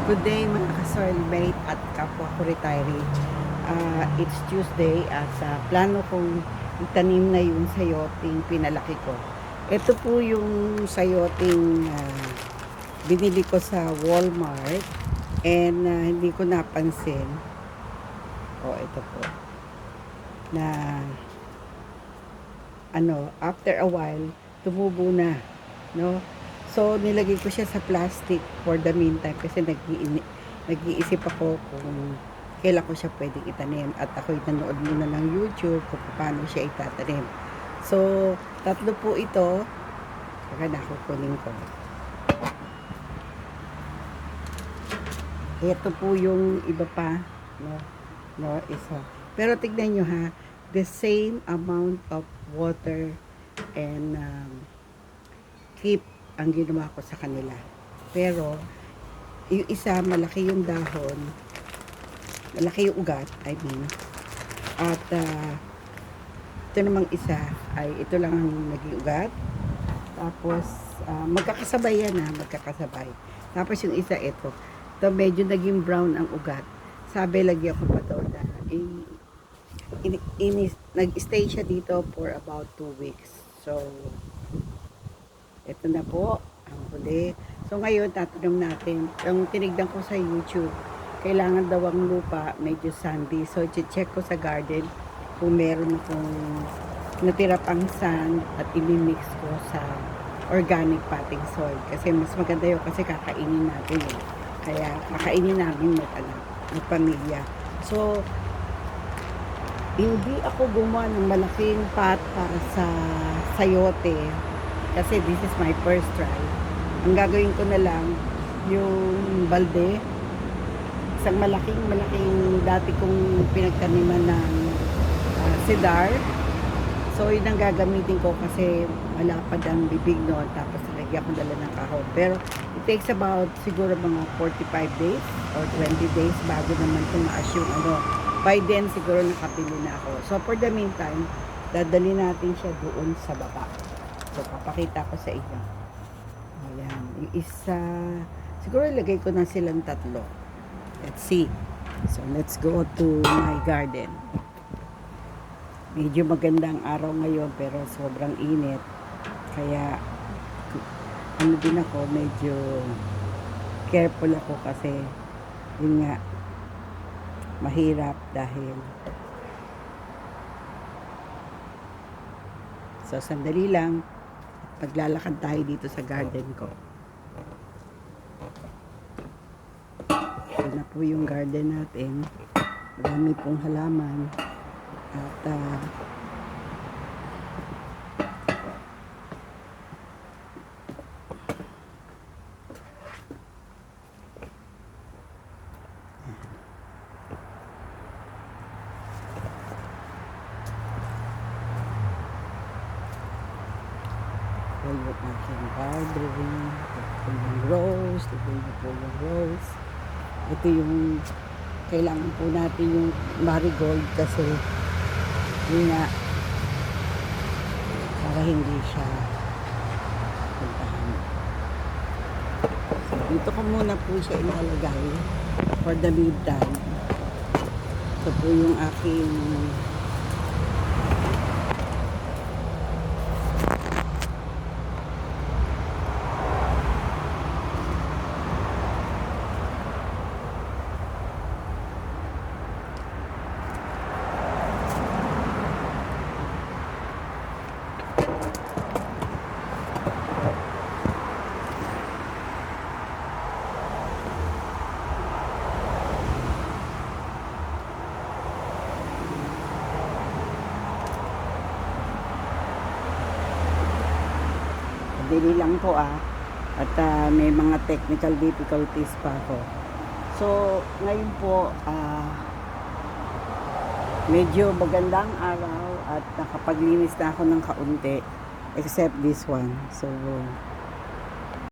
Good day mga ka-soulmate at kapwa ko retiree. It's Tuesday at plano kong itanim na yung sayoting pinalaki ko. Ito po yung sayoting binili ko sa Walmart and hindi ko napansin. Ito po. Na after a while, tumubo na. No? So, nilagay ko siya sa plastic for the meantime kasi nag-iisip ako kung kailan ko siya pwedeng itanim. At ako'y nanood muna ng YouTube kung paano siya itatanim. So, tatlo po ito. Saka nakukunin ko. Ito po yung iba pa. No, isa. Pero tignan nyo ha, the same amount of water and keep ang ginawa ko sa kanila. Pero, yung isa, malaki yung dahon, malaki yung ugat, I mean. At, ito namang isa, ay ito lang ang naging ugat. Tapos, magkakasabay yan magkakasabay. Tapos yung isa, ito medyo naging brown ang ugat. Sabi, lagyan ko pa daw na, nag-stay siya dito for about 2 weeks. So, ito na po ang huli. So ngayon tatanong natin, yung tinignan ko sa YouTube, kailangan daw ang lupa medyo sandy. So i-check ko sa garden kung meron akong natira pang sand at i-mix ko sa organic potting soil. Kasi mas maganda yun kasi kakainin natin yun. Kaya kakainin namin ng pamilya. So hindi ako gumawa ng malaking pot para sa sayote. Kasi this is my first try. Ang gagawin ko na lang, yung balde, isang malaking dati kong pinagtaniman ng cedar. So, yun ang gagamitin ko kasi malapad ang bibig noon. Tapos, nalagyan ko dala ng kahon. Pero, it takes about siguro mga 45 days or 20 days bago naman tumaas yung By then, siguro nakabili na ako. So, for the meantime, dadali natin siya doon sa baba. So, papakita ko sa inyo. Ayan. Yung isa, siguro ilagay ko na silang tatlo. Let's see. So, let's go to my garden. Medyo magandang araw ngayon, pero sobrang init. Kaya, din ako, medyo careful ako kasi, yun nga, mahirap dahil so, sandali lang. Paglalakad tayo dito sa garden ko. Ito na po yung garden natin. Marami pong halaman. At yung aking barberry, ito yung rose, ito yung kailangan po natin yung marigold kasi yun nga para hindi siya puntahan. So, dito ko muna po siya ilalagay for the meantime. Ito po yung aking dili lang po at may mga technical difficulties pa ako. So ngayon po medyo magandang araw at nakapaglinis na ako ng kaunti except this one. So